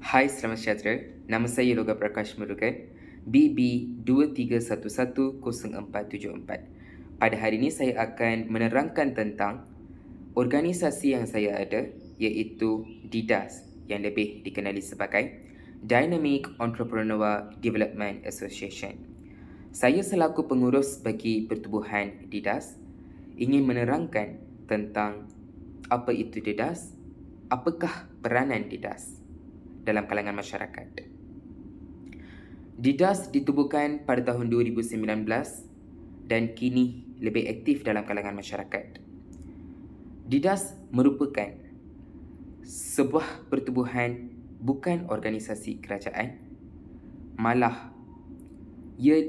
Hai, selamat sejahtera. Nama saya Loga Prakash Murugan, BB23110474. Pada hari ini saya akan menerangkan tentang organisasi yang saya ada, iaitu DIDAS, yang lebih dikenali sebagai Dynamic Entrepreneur Development Association. Saya selaku pengurus bagi pertubuhan DIDAS ingin menerangkan tentang apa itu DIDAS, apakah peranan DIDAS dalam kalangan masyarakat. DIDAS ditubuhkan pada tahun 2019 dan kini lebih aktif dalam kalangan masyarakat. DIDAS merupakan sebuah pertubuhan bukan organisasi kerajaan, malah ia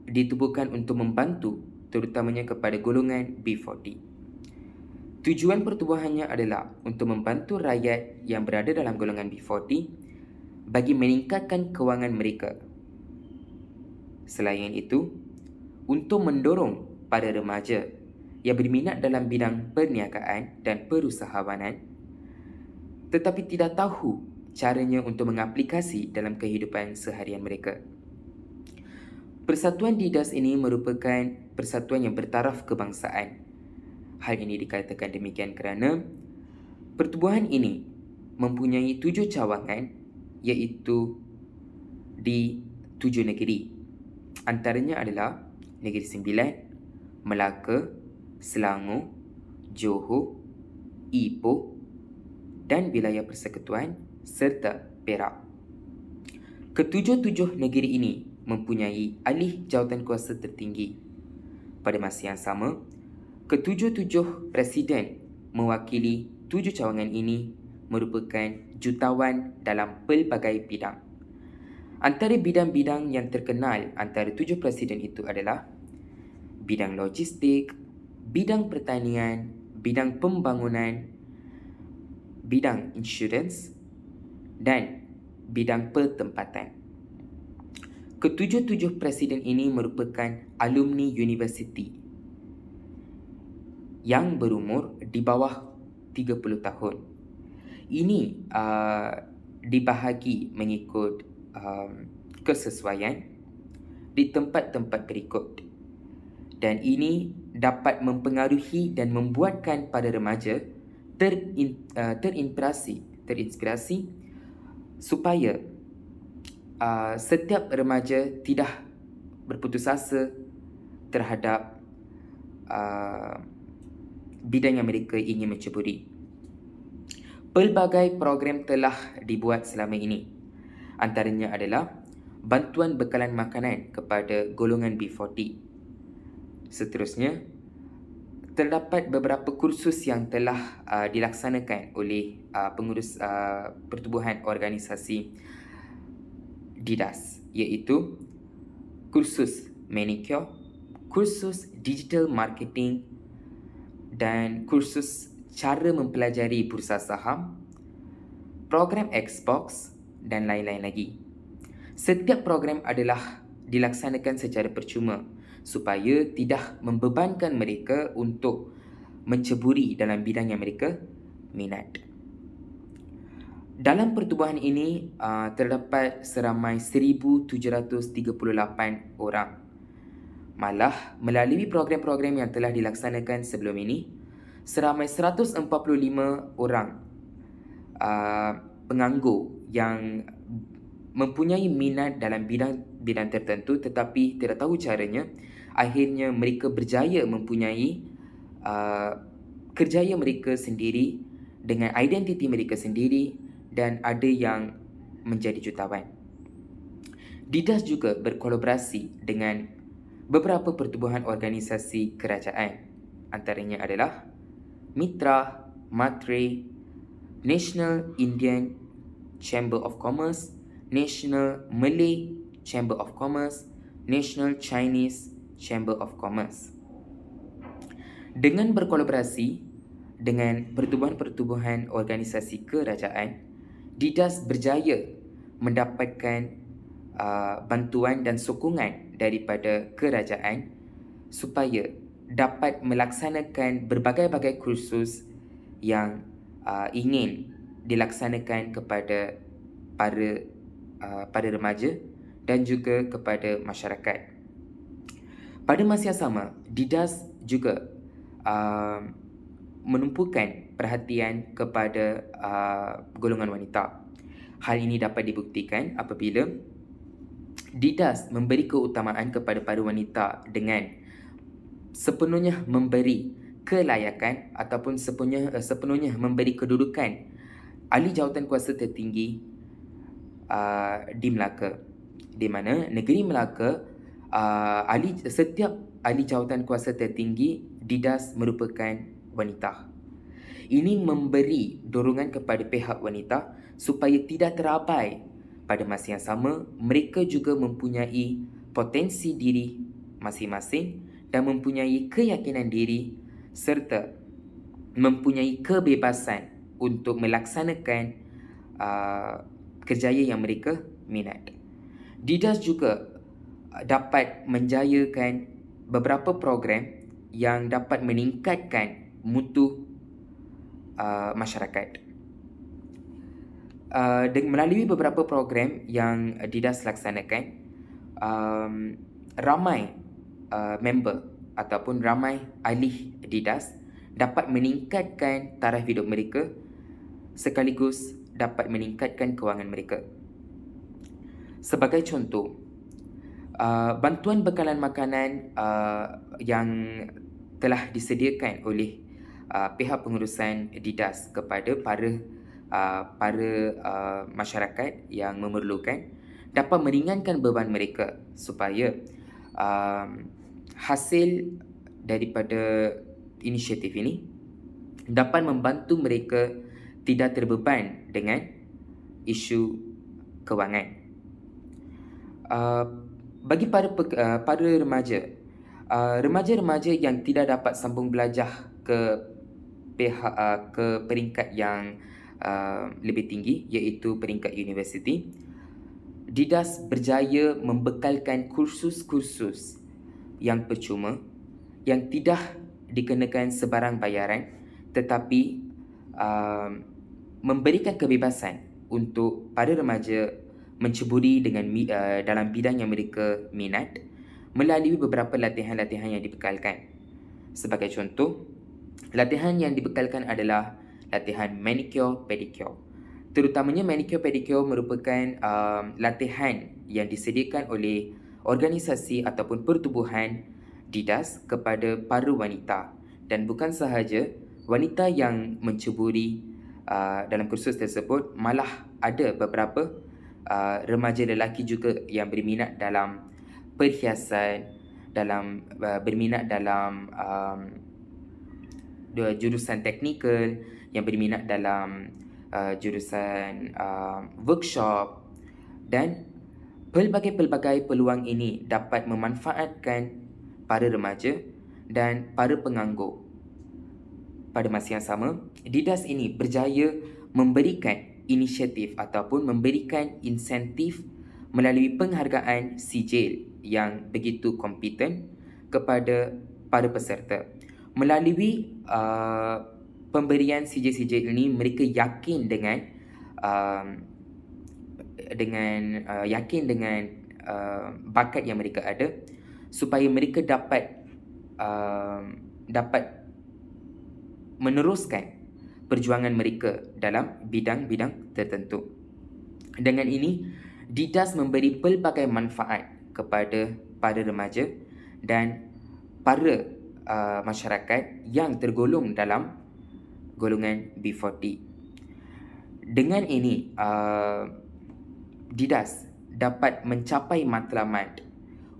ditubuhkan untuk membantu terutamanya kepada golongan B40. Tujuan pertubuhannya adalah untuk membantu rakyat yang berada dalam golongan B40 bagi meningkatkan kewangan mereka. Selain itu, untuk mendorong para remaja yang berminat dalam bidang perniagaan dan perusahawanan tetapi tidak tahu caranya untuk mengaplikasi dalam kehidupan seharian mereka. Persatuan DIDAS ini merupakan persatuan yang bertaraf kebangsaan. Hal ini dikatakan demikian kerana pertubuhan ini mempunyai 7 cawangan, iaitu di 7 negeri. Antaranya adalah Negeri Sembilan, Melaka, Selangor, Johor, Ipoh dan Wilayah Persekutuan serta Perak. Ketujuh-tujuh negeri ini mempunyai ahli jawatan kuasa tertinggi. Pada masa yang sama, ketujuh-tujuh presiden mewakili 7 cawangan ini merupakan jutawan dalam pelbagai bidang. Antara bidang-bidang yang terkenal antara 7 presiden itu adalah bidang logistik, bidang pertanian, bidang pembangunan, bidang insurans dan bidang pertempatan. Ketujuh-tujuh presiden ini merupakan alumni universiti yang berumur di bawah 30 tahun. Ini dibahagi mengikut kesesuaian di tempat-tempat berikut. Dan ini dapat mempengaruhi dan membuatkan para remaja terinspirasi supaya setiap remaja tidak berputus asa terhadap bidang yang mereka ingin menceburi. Pelbagai program telah dibuat selama ini. Antaranya adalah bantuan bekalan makanan kepada golongan B40. Seterusnya, terdapat beberapa kursus yang telah dilaksanakan oleh pengurus pertubuhan organisasi DIDAS, iaitu kursus manicure, kursus digital marketing dan kursus cara mempelajari bursa saham, program Xbox dan lain-lain lagi. Setiap program adalah dilaksanakan secara percuma supaya tidak membebankan mereka untuk menceburi dalam bidang yang mereka minat. Dalam pertubuhan ini terdapat seramai 1,738 orang. Malah, melalui program-program yang telah dilaksanakan sebelum ini, seramai 145 orang penganggur yang mempunyai minat dalam bidang tertentu tetapi tidak tahu caranya, akhirnya mereka berjaya mempunyai kerjaya mereka sendiri dengan identiti mereka sendiri dan ada yang menjadi jutawan. DIDAS juga berkolaborasi dengan beberapa pertubuhan organisasi kerajaan. Antaranya adalah Mitra, Matre, National Indian Chamber of Commerce, National Malay Chamber of Commerce, National Chinese Chamber of Commerce. Dengan berkolaborasi dengan pertubuhan-pertubuhan organisasi kerajaan, DIDAS berjaya mendapatkan bantuan dan sokongan daripada kerajaan supaya dapat melaksanakan berbagai-bagai kursus yang ingin dilaksanakan kepada para remaja dan juga kepada masyarakat. Pada masa yang sama, Didas juga menumpukan perhatian kepada golongan wanita. Hal ini dapat dibuktikan apabila Didas memberi keutamaan kepada para wanita dengan sepenuhnya memberi kelayakan ataupun sepenuhnya memberi kedudukan ahli jawatan kuasa tertinggi di Melaka, di mana negeri Melaka setiap ahli jawatan kuasa tertinggi Didas merupakan wanita. Ini memberi dorongan kepada pihak wanita supaya tidak terabai. Pada masa yang sama, mereka juga mempunyai potensi diri masing-masing dan mempunyai keyakinan diri serta mempunyai kebebasan untuk melaksanakan kerjaya yang mereka minat. Didas juga dapat menjayakan beberapa program yang dapat meningkatkan mutu masyarakat. Melalui beberapa program yang Didas laksanakan, ramai member ataupun ramai ahli Didas dapat meningkatkan taraf hidup mereka sekaligus dapat meningkatkan kewangan mereka. Sebagai contoh, bantuan bekalan makanan yang telah disediakan oleh pihak pengurusan Didas kepada para masyarakat yang memerlukan dapat meringankan beban mereka supaya hasil daripada inisiatif ini dapat membantu mereka tidak terbeban dengan isu kewangan. Bagi para remaja yang tidak dapat sambung belajar ke peringkat yang lebih tinggi, iaitu peringkat universiti, Didas berjaya membekalkan kursus-kursus yang percuma yang tidak dikenakan sebarang bayaran tetapi memberikan kebebasan untuk para remaja menceburi dalam bidang yang mereka minat melalui beberapa latihan-latihan yang dibekalkan. Sebagai contoh, latihan yang dibekalkan adalah latihan manicure pedicure. Terutamanya manicure pedicure merupakan latihan yang disediakan oleh organisasi ataupun pertubuhan Didas kepada para wanita, dan bukan sahaja wanita yang menceburi dalam kursus tersebut, malah ada beberapa remaja lelaki juga yang berminat dalam perhiasan, berminat dalam jurusan teknikal, yang berminat dalam jurusan workshop, dan pelbagai peluang ini dapat memanfaatkan para remaja dan para penganggur. Pada masa yang sama, Didas ini berjaya memberikan inisiatif ataupun memberikan insentif melalui penghargaan sijil yang begitu kompeten kepada para peserta. Melalui pemberian sijil-sijil ini, mereka yakin dengan bakat yang mereka ada supaya mereka dapat meneruskan perjuangan mereka dalam bidang-bidang tertentu. Dengan ini, Didas memberi pelbagai manfaat kepada para remaja dan para masyarakat yang tergolong dalam golongan B40. Dengan ini, Didas dapat mencapai matlamat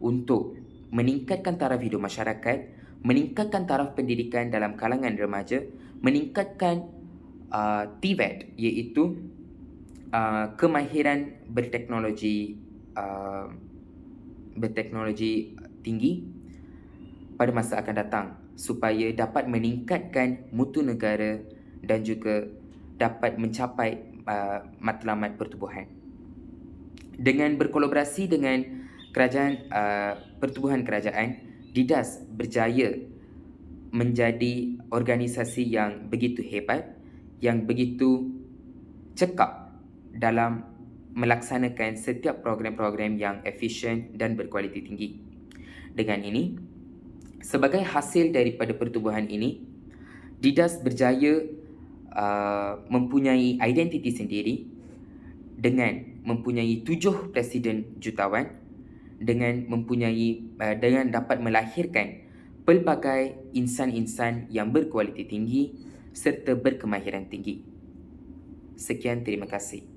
untuk meningkatkan taraf hidup masyarakat, meningkatkan taraf pendidikan dalam kalangan remaja, meningkatkan TVET, iaitu kemahiran berteknologi tinggi pada masa akan datang, supaya dapat meningkatkan mutu negara dan juga dapat mencapai matlamat pertubuhan. Dengan berkolaborasi dengan pertubuhan kerajaan, Didas berjaya menjadi organisasi yang begitu hebat, yang begitu cekap dalam melaksanakan setiap program-program yang efisien dan berkualiti tinggi. Dengan ini, sebagai hasil daripada pertubuhan ini, Didas berjaya mempunyai identiti sendiri dengan mempunyai 7 presiden jutawan, dengan dapat melahirkan pelbagai insan-insan yang berkualiti tinggi serta berkemahiran tinggi. Sekian, terima kasih.